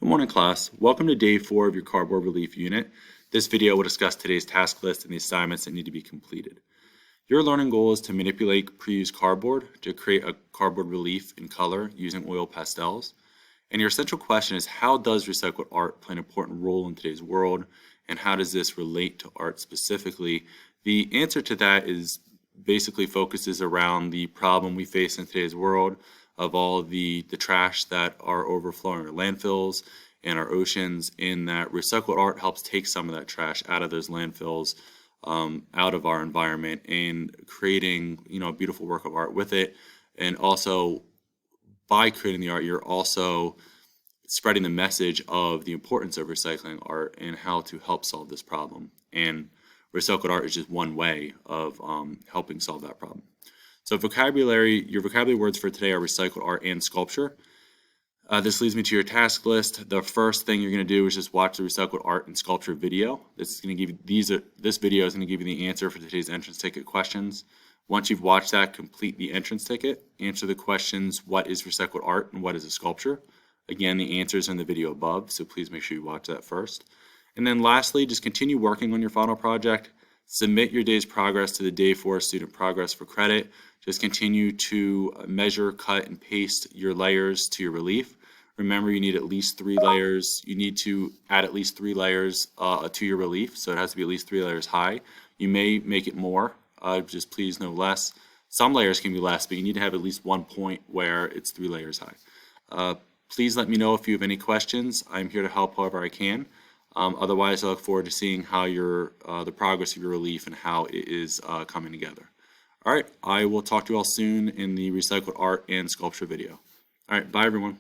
Good morning, class. Welcome to day 4 of your cardboard relief unit. This video will discuss today's task list and the assignments that need to be completed. Your learning goal is to manipulate pre-used cardboard to create a cardboard relief in color using oil pastels. And your central question is, how does recycled art play an important role in today's world, and how does this relate to art specifically? The answer to that is basically focuses around the problem we face in today's world of all the trash that are overflowing our landfills and our oceans, in that recycled art helps take some of that trash out of those landfills, out of our environment, and creating a beautiful work of art with it. And also, by creating the art, you're also spreading the message of the importance of recycling art and how to help solve this problem. And recycled art is just one way of helping solve that problem. So your vocabulary words for today are recycled art and sculpture. This leads me to your task list. The first thing you're going to do is just watch the recycled art and sculpture video. This video is going to give you the answer for today's entrance ticket questions. Once you've watched that, complete the entrance ticket. Answer the questions: what is recycled art and what is a sculpture? Again, the answers are in the video above, so please make sure you watch that first. And then lastly, just continue working on your final project. Submit your day's progress to the Day 4 Student Progress for credit. Just continue to measure, cut, and paste your layers to your relief. Remember, you need at least 3 layers. You need to add at least 3 layers to your relief, so it has to be at least 3 layers high. You may make it more, just please no less. Some layers can be less, but you need to have at least one point where it's 3 layers high. Please let me know if you have any questions. I'm here to help however I can. Otherwise, I look forward to seeing how the progress of your relief and how it is coming together. All right, I will talk to you all soon in the recycled art and sculpture video. All right, bye everyone.